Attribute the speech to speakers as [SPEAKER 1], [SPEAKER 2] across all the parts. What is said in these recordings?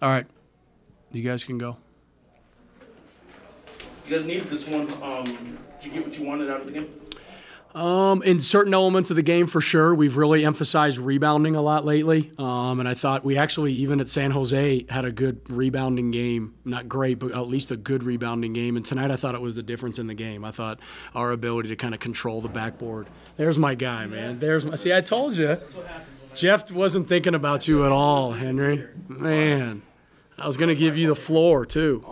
[SPEAKER 1] All right. You guys can go.
[SPEAKER 2] You guys needed this one. Did you get what you wanted out of the game?
[SPEAKER 1] In certain elements of the game, for sure. We've really emphasized rebounding a lot lately. And I thought we actually, even at San Jose, had a good rebounding game. Not great, but at least a good rebounding game. And tonight I thought it was the difference in the game. I thought our ability to kind of control the backboard. There's my guy, man. See, I told you. Jeff wasn't thinking about you at all, Henry. Man, I was going to give you the floor, too.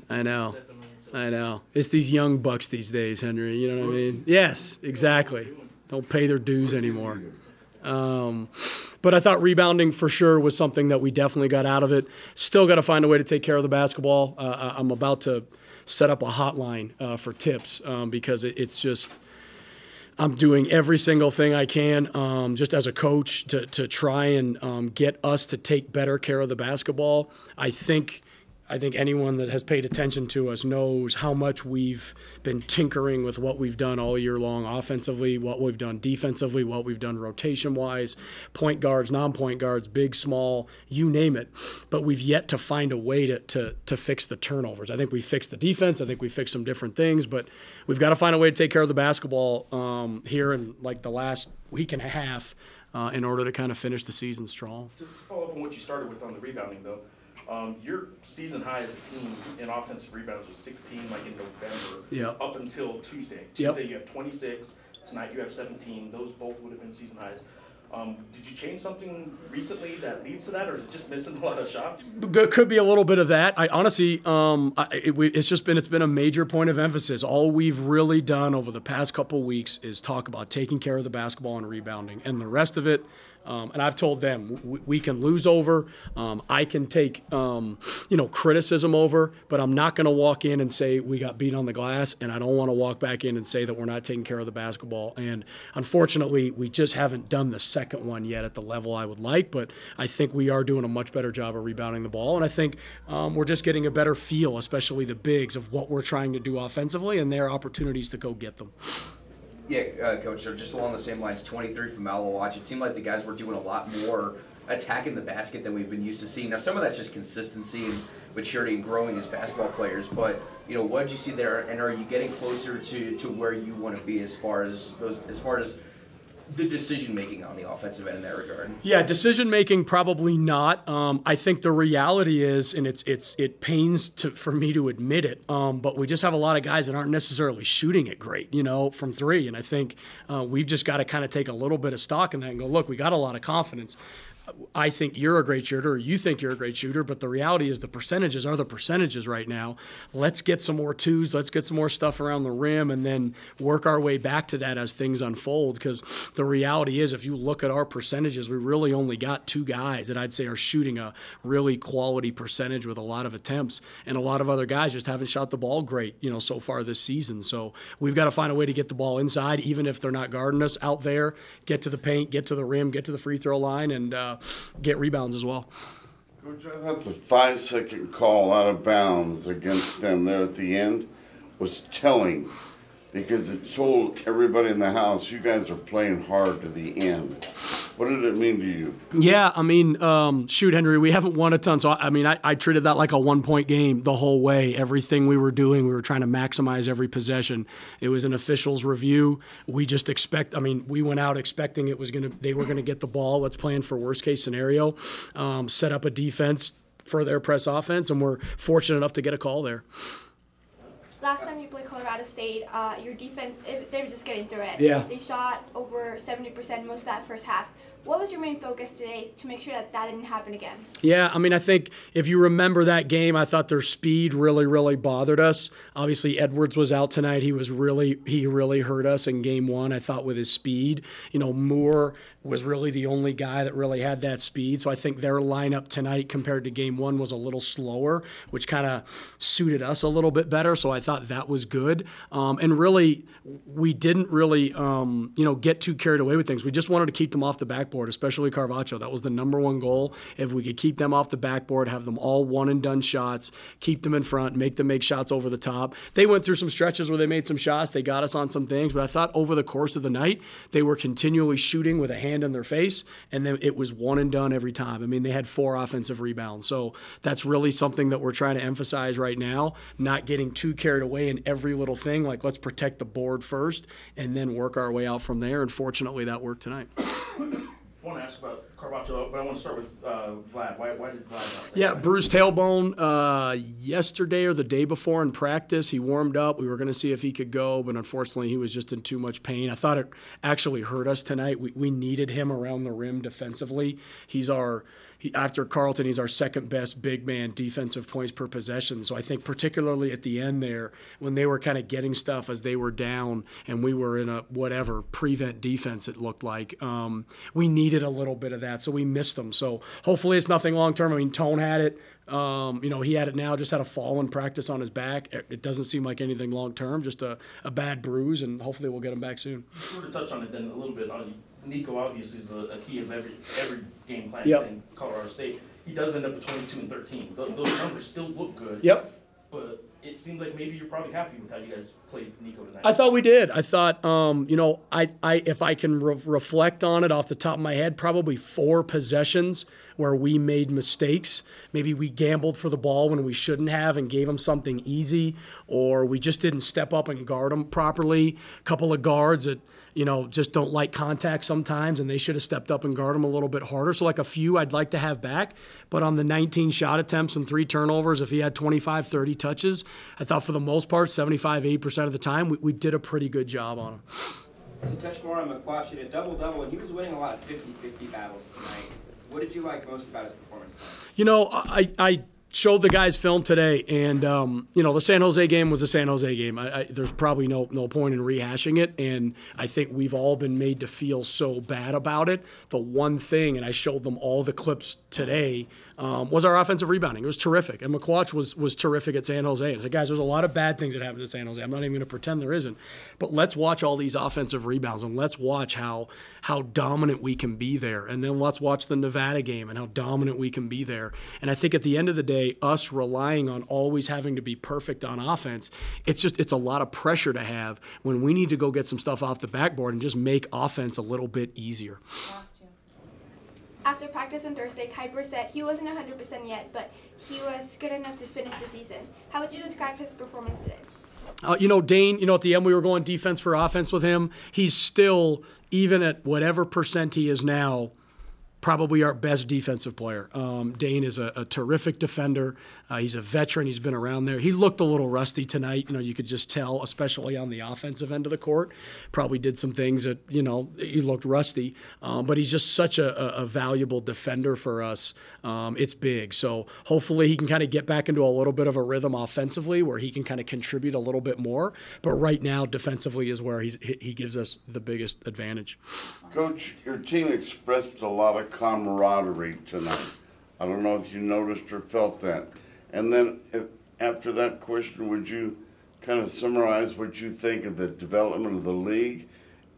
[SPEAKER 1] I know. It's these young bucks these days, Henry. You know what I mean? Yes, exactly. Don't pay their dues anymore. But I thought rebounding for sure was something that we definitely got out of it. Still got to find a way to take care of the basketball. I'm about to set up a hotline for tips because it's just I'm doing every single thing I can just as a coach to try and get us to take better care of the basketball. I think anyone that has paid attention to us knows how much we've been tinkering with what we've done all year long offensively, what we've done defensively, what we've done rotation-wise, point guards, non-point guards, big, small, you name it. But we've yet to find a way to fix the turnovers. I think we fixed the defense. I think we fixed some different things. But we've got to find a way to take care of the basketball here in like the last week and a half in order to kind of finish the season strong.
[SPEAKER 2] Just to follow up on what you started with on the rebounding, though. Your season high as a team in offensive rebounds was 16, like in November, up until Tuesday. Tuesday you have 26. Tonight you have 17. Those both would have been season highs. Did you change something recently that leads to that, or is it just missing a lot of shots?
[SPEAKER 1] Could be a little bit of that. I honestly, it's been a major point of emphasis. All we've really done over the past couple of weeks is talk about taking care of the basketball and rebounding, and the rest of it. And I've told them we can lose over. I can take criticism over, but I'm not going to walk in and say we got beat on the glass, and I don't want to walk back in and say that we're not taking care of the basketball. And unfortunately, we just haven't done the second one yet at the level I would like, but I think we are doing a much better job of rebounding the ball, and I think we're just getting a better feel, especially the bigs, of what we're trying to do offensively and their opportunities to go get them.
[SPEAKER 3] Yeah, Coach, so just along the same lines, 23 from Malawatch, it seemed like the guys were doing a lot more attacking the basket than we've been used to seeing. Now, some of that's just consistency and maturity and growing as basketball players, but, what did you see there, and are you getting closer to where you want to be as far as the decision-making on the offensive end in that regard?
[SPEAKER 1] Yeah, decision-making probably not. I think the reality is, and it pains for me to admit it, but we just have a lot of guys that aren't necessarily shooting it great, from three. And I think we've just got to kind of take a little bit of stock in that and go, look, we got a lot of confidence. I think you're a great shooter, or you think you're a great shooter, but the reality is the percentages are the percentages right now. Let's get some more twos, let's get some more stuff around the rim, and then work our way back to that as things unfold, because the reality is if you look at our percentages, we really only got two guys that I'd say are shooting a really quality percentage with a lot of attempts, and a lot of other guys just haven't shot the ball great, so far this season. So we've got to find a way to get the ball inside, even if they're not guarding us out there, get to the paint, get to the rim, get to the free throw line, and get rebounds as well.
[SPEAKER 4] Coach, I thought the 5-second call out of bounds against them there at the end was telling, because it told everybody in the house, you guys are playing hard to the end. What did it mean to you?
[SPEAKER 1] Yeah, shoot, Henry, we haven't won a ton. So, I treated that like a one-point game the whole way. Everything we were doing, we were trying to maximize every possession. It was an official's review. We just we went out expecting they were going to get the ball. Let's plan for worst-case scenario, set up a defense for their press offense, and we're fortunate enough to get a call there.
[SPEAKER 5] Last time you played Colorado State, your defense, they were just getting through it.
[SPEAKER 1] Yeah.
[SPEAKER 5] They shot over 70% most of that first half. What was your main focus today to make sure that didn't happen again?
[SPEAKER 1] Yeah, I think if you remember that game, I thought their speed really, really bothered us. Obviously, Edwards was out tonight. He really hurt us in game one, I thought, with his speed. Moore was really the only guy that really had that speed. So I think their lineup tonight compared to game one was a little slower, which kind of suited us a little bit better. So I thought thought that was good. And really, we didn't really, get too carried away with things. We just wanted to keep them off the backboard, especially Carvacho. That was the number one goal. If we could keep them off the backboard, have them all one-and-done shots, keep them in front, make them make shots over the top. They went through some stretches where they made some shots. They got us on some things. But I thought over the course of the night, they were continually shooting with a hand in their face, and then it was one and done every time. I mean, they had 4 offensive rebounds. So that's really something that we're trying to emphasize right now, not getting too carried away in every little thing. Like, let's protect the board first and then work our way out from there. And fortunately, that worked tonight.
[SPEAKER 2] I want to ask about Carvacho, but I want to start with Vlad. Why did Vlad not play?
[SPEAKER 1] Yeah, bruised tailbone yesterday or the day before in practice. He warmed up. We were going to see if he could go, but unfortunately he was just in too much pain. I thought it actually hurt us tonight. We needed him around the rim defensively. After Carlton, he's our second best big man defensive points per possession. So I think particularly at the end there, when they were kind of getting stuff as they were down and we were in a prevent defense, it looked like, we needed a little bit of that. So we missed them. So hopefully it's nothing long term. I mean, Tone had it. He had it now, just had a fall in practice on his back. It doesn't seem like anything long term, just a bad bruise, and hopefully we'll get him back soon.
[SPEAKER 2] You sort of touched on it then a little bit. Nico obviously is a key of every game plan in Colorado State. He does end up with 22 and 13. Those numbers still look good.
[SPEAKER 1] Yep.
[SPEAKER 2] But it seems like maybe you're probably happy with how you guys played Nico tonight.
[SPEAKER 1] I thought we did. I thought, if I can reflect on it off the top of my head, probably 4 possessions where we made mistakes. Maybe we gambled for the ball when we shouldn't have and gave them something easy, or we just didn't step up and guard them properly. A couple of guards that, just don't like contact sometimes, and they should have stepped up and guarded them a little bit harder. So like a few I'd like to have back. But on the 19 shot attempts and 3 turnovers, if he had 25, 30 touches, I thought for the most part, 75, 80% of the time, we did a pretty good job on him.
[SPEAKER 6] To touch more on McQuatch, he had a double-double, and he was winning a lot of 50-50 battles tonight. What did you like most about his performance tonight?
[SPEAKER 1] I showed the guys film today, and the San Jose game was a San Jose game. There's probably no point in rehashing it, and I think we've all been made to feel so bad about it. The one thing, and I showed them all the clips today, was our offensive rebounding. It was terrific, and McQuatch was terrific at San Jose. And I said, guys, there's a lot of bad things that happened at San Jose. I'm not even going to pretend there isn't, but let's watch all these offensive rebounds, and let's watch how dominant we can be there, and then let's watch the Nevada game and how dominant we can be there. And I think at the end of the day, us relying on always having to be perfect on offense, it's a lot of pressure to have when we need to go get some stuff off the backboard and just make offense a little bit easier.
[SPEAKER 5] After practice on Thursday, Kuiper said he wasn't 100% yet, but he was good enough to finish the season. How would you describe his performance today?
[SPEAKER 1] Dane, at the end we were going defense for offense with him. He's still, even at whatever percent he is now, probably our best defensive player. Dane is a terrific defender. He's a veteran. He's been around there. He looked a little rusty tonight. You could just tell, especially on the offensive end of the court. Probably did some things that, he looked rusty. But he's just such a valuable defender for us. It's big. So hopefully he can kind of get back into a little bit of a rhythm offensively where he can kind of contribute a little bit more. But right now, defensively is where he gives us the biggest advantage.
[SPEAKER 4] Coach, your team expressed a lot of camaraderie tonight. I don't know if you noticed or felt that. And then after that question, would you kind of summarize what you think of the development of the league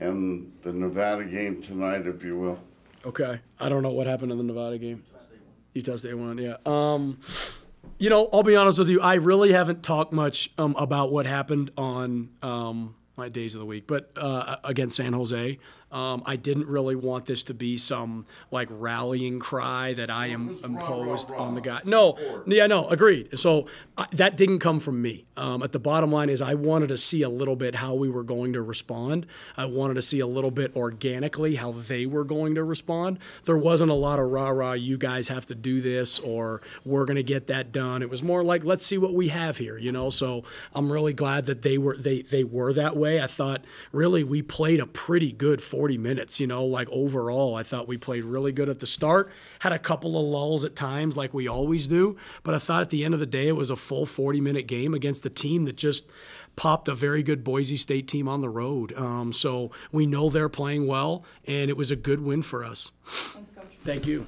[SPEAKER 4] and the Nevada game tonight, if you will?
[SPEAKER 1] Okay. I don't know what happened in the Nevada game. Utah State won, yeah. I'll be honest with you. I really haven't talked much about what happened on my days of the week, but against San Jose. I didn't really want this to be some rallying cry that I am imposed on the guy. No, agreed. So that didn't come from me. At the bottom line is I wanted to see a little bit how we were going to respond. I wanted to see a little bit organically how they were going to respond. There wasn't a lot of rah-rah, you guys have to do this, or we're going to get that done. It was more like, let's see what we have here, So I'm really glad that they were that way. I thought really we played a pretty good 40 minutes, overall. I thought we played really good at the start, had a couple of lulls at times like we always do, but I thought at the end of the day it was a full 40-minute game against a team that just popped a very good Boise State team on the road. So we know they're playing well, and it was a good win for us.
[SPEAKER 7] Thanks, Coach.
[SPEAKER 1] Thank you.